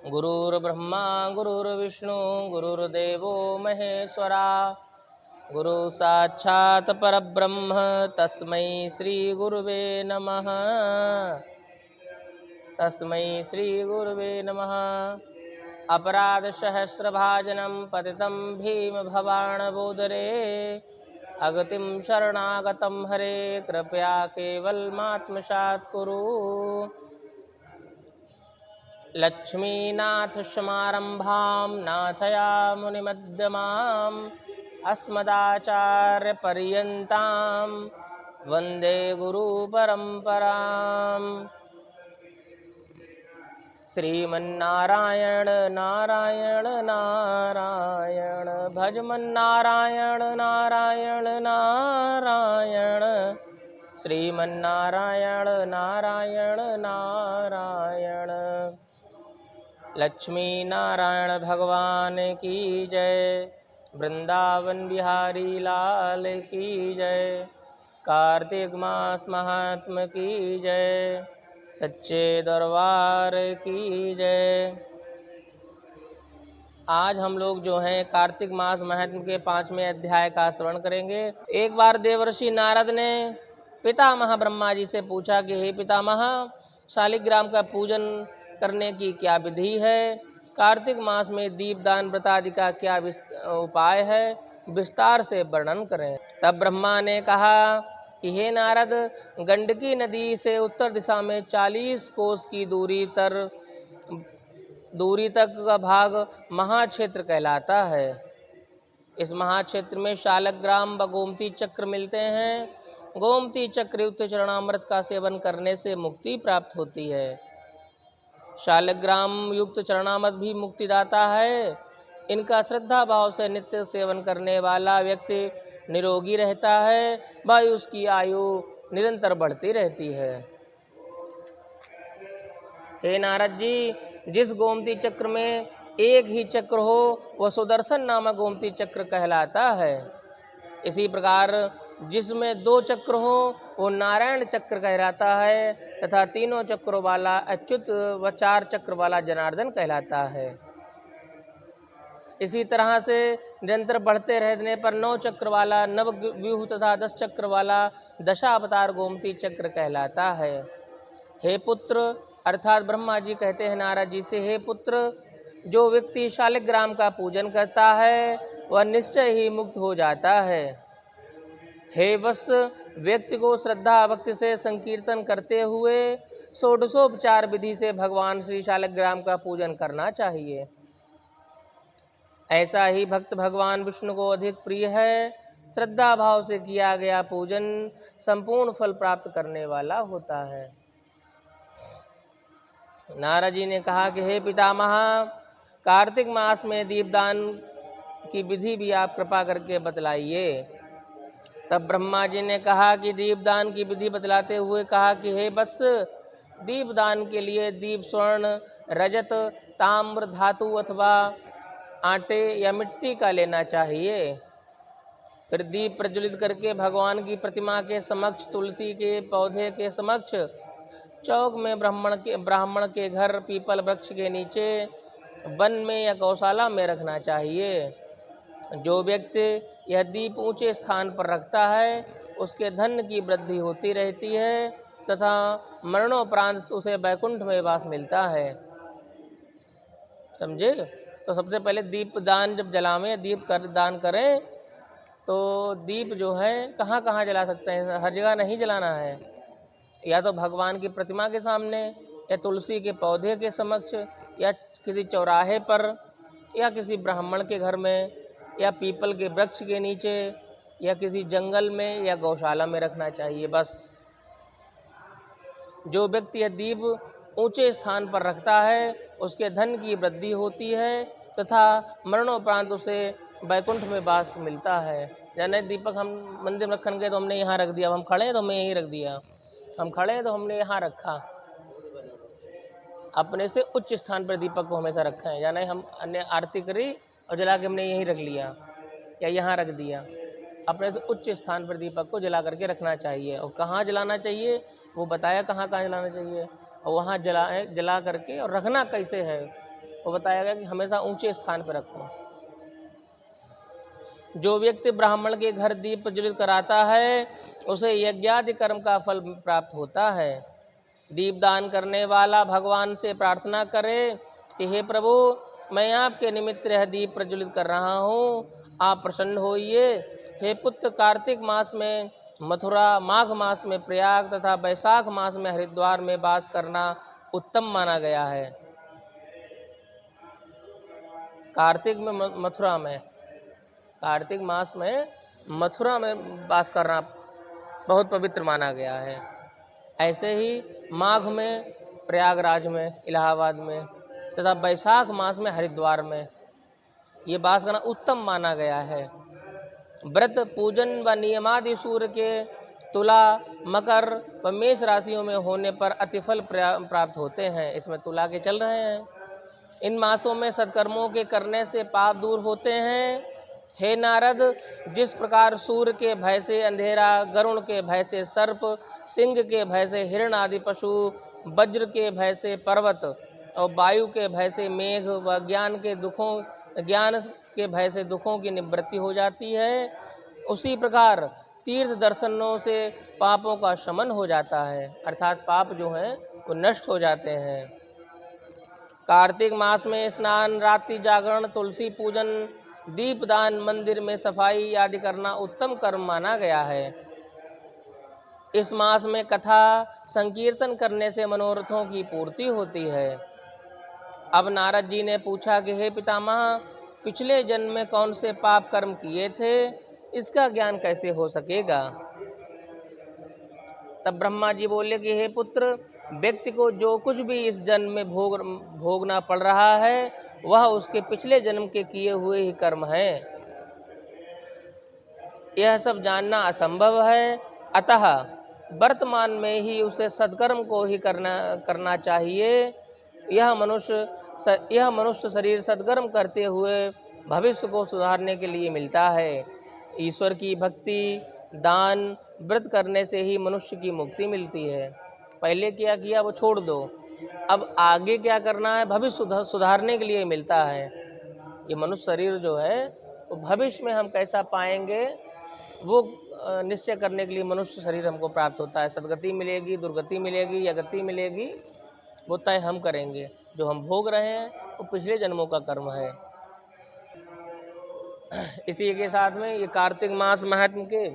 गुरुर्ब्रह्मा गुरुर्विष्णु गुरुर्देवो महेश्वरा, गुरु साक्षात् परब्रह्म तस्मै श्री गुरुवे नमः। तस्मै श्री गुरुवे नमः। अपराध सहस्रभाजनं पतितं भीम भवाणभूधरे, अगतिं शरणागतं हरे कृपया केवलमात्मसात् कुरु। लक्ष्मीनाथ समारंभां नाथयामुनिमध्यमाम् अस्मदाचार्यपर्यन्तां वन्दे गुरुपरम्पराम्। श्रीमन्नारायण नारायण नारायण भजमन्नारायण नारायण नारायण, श्रीमन्नारायण नारायण नारायण। लक्ष्मी नारायण भगवान की जय, वृंदावन बिहारी लाल की जय, कार्तिक मास महात्म की जय, सच्चे दरबार की जय। आज हम लोग जो हैं कार्तिक मास महात्म के 5वें अध्याय का श्रवण करेंगे। एक बार देवर्षि नारद ने पितामह ब्रह्मा जी से पूछा कि हे पितामह, शालिग्राम का पूजन करने की क्या विधि है? कार्तिक मास में दीपदान व्रत आदि का क्या उपाय है? विस्तार से वर्णन करें। तब ब्रह्मा ने कहा कि हे नारद, गंडकी नदी से उत्तर दिशा में 40 कोस की दूरी तक का भाग महाक्षेत्र कहलाता है। इस महाक्षेत्र में शालग्राम व गोमती चक्र मिलते हैं। गोमती चक्र युक्त चरणामृत का सेवन करने से मुक्ति प्राप्त होती है। शालग्राम युक्त चरणामृत भी मुक्तिदाता है। इनका श्रद्धा भाव से नित्य सेवन करने वाला व्यक्ति निरोगी रहता है व उसकी आयु निरंतर बढ़ती रहती है। हे नारद जी, जिस गोमती चक्र में एक ही चक्र हो वह सुदर्शन नामक गोमती चक्र कहलाता है। इसी प्रकार जिसमें 2 चक्र हो वो नारायण चक्र कहलाता है तथा 3 चक्रों वाला अच्युत व 4 चक्र वाला जनार्दन कहलाता है। इसी तरह से निरंतर बढ़ते रहने पर 9 चक्र वाला नवव्यूह तथा 10 चक्र वाला दशावतार गोमती चक्र कहलाता है। हे पुत्र, अर्थात ब्रह्मा जी कहते हैं नारद जी से, हे पुत्र, जो व्यक्ति शालिग्राम का पूजन करता है वह निश्चय ही मुक्त हो जाता है। हे वत्स, व्यक्ति को श्रद्धा भक्ति से संकीर्तन करते हुए षोडशोपचार विधि से भगवान श्री शालिग्राम का पूजन करना चाहिए। ऐसा ही भक्त भगवान विष्णु को अधिक प्रिय है। श्रद्धा भाव से किया गया पूजन संपूर्ण फल प्राप्त करने वाला होता है। नारद जी ने कहा कि हे पितामह, कार्तिक मास में दीपदान की विधि भी आप कृपा करके बतलाइए। तब ब्रह्मा जी ने कहा कि दीपदान की विधि बतलाते हुए कहा कि हे वत्स, दीपदान के लिए दीप स्वर्ण, रजत, ताम्र, धातु अथवा आटे या मिट्टी का लेना चाहिए। फिर दीप प्रज्वलित करके भगवान की प्रतिमा के समक्ष, तुलसी के पौधे के समक्ष, चौक में ब्राह्मण के घर, पीपल वृक्ष के नीचे, वन में या गौशाला में रखना चाहिए। जो व्यक्ति यह दीप ऊंचे स्थान पर रखता है उसके धन की वृद्धि होती रहती है तथा मरणोपरांत उसे वैकुंठ में वास मिलता है। समझे? तो सबसे पहले दीप दान जब जलावें, दान करें तो दीप जो है कहाँ कहाँ जला सकते हैं? हर जगह नहीं जलाना है। या तो भगवान की प्रतिमा के सामने, या तुलसी के पौधे के समक्ष, या किसी चौराहे पर, या किसी ब्राह्मण के घर में, या पीपल के वृक्ष के नीचे, या किसी जंगल में या गौशाला में रखना चाहिए। बस जो व्यक्ति यह दीप ऊंचे स्थान पर रखता है उसके धन की वृद्धि होती है तथा मरणोपरांत उसे वैकुंठ में वास मिलता है। यानी दीपक हम मंदिर में रखन गए तो हमने यहाँ रख दिया, हम खड़े हैं तो हमने यहीं रख दिया, हम खड़े हैं तो हमने यहाँ रखा। अपने से उच्च स्थान पर दीपक को हमेशा रखा है। यानी हम अन्य आरती करी और जला के हमने यहीं रख लिया या यहाँ रख दिया। अपने से उच्च स्थान पर दीपक को जला करके रखना चाहिए। और कहाँ जलाना चाहिए वो बताया, कहाँ कहाँ जलाना चाहिए, और वहाँ जला करके और रखना कैसे है वो बताया गया कि हमेशा ऊंचे स्थान पर रखो। जो व्यक्ति ब्राह्मण के घर दीप प्रज्वलित कराता है उसे यज्ञादि कर्म का फल प्राप्त होता है। दीपदान करने वाला भगवान से प्रार्थना करे कि हे प्रभु, मैं आपके निमित्त यह दीप प्रज्वलित कर रहा हूँ, आप प्रसन्न होइए। हे पुत्र, कार्तिक मास में मथुरा, माघ मास में प्रयाग तथा वैशाख मास में हरिद्वार में वास करना उत्तम माना गया है। कार्तिक में मथुरा में, कार्तिक मास में मथुरा में वास करना बहुत पवित्र माना गया है। ऐसे ही माघ में प्रयागराज में, इलाहाबाद में तथा वैशाख मास में हरिद्वार में ये वास करना उत्तम माना गया है। व्रत, पूजन व नियमादि सूर्य के तुला, मकर व मेष राशियों में होने पर अतिफल प्राप्त होते हैं। इसमें तुला के चल रहे हैं। इन मासों में सत्कर्मों के करने से पाप दूर होते हैं। हे नारद, जिस प्रकार सूर्य के भय से अंधेरा, गरुण के भय से सर्प, सिंह के भय से हिरण आदि पशु, वज्र के भय से पर्वत और वायु के भय से मेघ व ज्ञान के भय से दुखों की निवृत्ति हो जाती है, उसी प्रकार तीर्थ दर्शनों से पापों का शमन हो जाता है, अर्थात पाप जो हैं वो नष्ट हो जाते हैं। कार्तिक मास में स्नान, रात्रि जागरण, तुलसी पूजन, दीपदान, मंदिर में सफाई आदि करना उत्तम कर्म माना गया है। इस मास में कथा संकीर्तन करने से मनोरथों की पूर्ति होती है। अब नारद जी ने पूछा कि हे पितामह, पिछले जन्म में कौन से पाप कर्म किए थे, इसका ज्ञान कैसे हो सकेगा? तब ब्रह्मा जी बोले कि हे पुत्र, व्यक्ति को जो कुछ भी इस जन्म में भोगना पड़ रहा है वह उसके पिछले जन्म के किए हुए ही कर्म है। यह सब जानना असंभव है, अतः वर्तमान में ही उसे सत्कर्म को ही करना चाहिए। यह मनुष्य शरीर सत्कर्म करते हुए भविष्य को सुधारने के लिए मिलता है। ईश्वर की भक्ति, दान, व्रत करने से ही मनुष्य की मुक्ति मिलती है। पहले क्या किया वो छोड़ दो, अब आगे क्या करना है, भविष्य सुधारने के लिए मिलता है। ये मनुष्य शरीर जो है वो भविष्य में हम कैसा पाएंगे वो निश्चय करने के लिए मनुष्य शरीर हमको प्राप्त होता है। सदगति मिलेगी, दुर्गति मिलेगी या गति मिलेगी, वो तय हम करेंगे। जो हम भोग रहे हैं वो पिछले जन्मों का कर्म है। इसी के साथ में ये कार्तिक मास महात्म के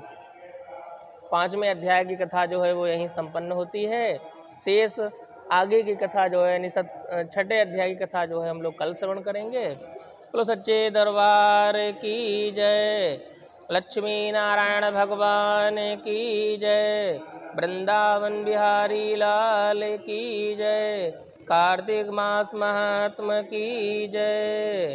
5वें अध्याय की कथा जो है वो यहीं संपन्न होती है। शेष आगे की कथा जो है 6ठे अध्याय की कथा जो है हम लोग कल श्रवण करेंगे। बोलो सच्चे दरबार की जय, लक्ष्मी नारायण भगवान की जय, वृंदावन बिहारी लाल की जय, कार्तिक मास महात्म की जय।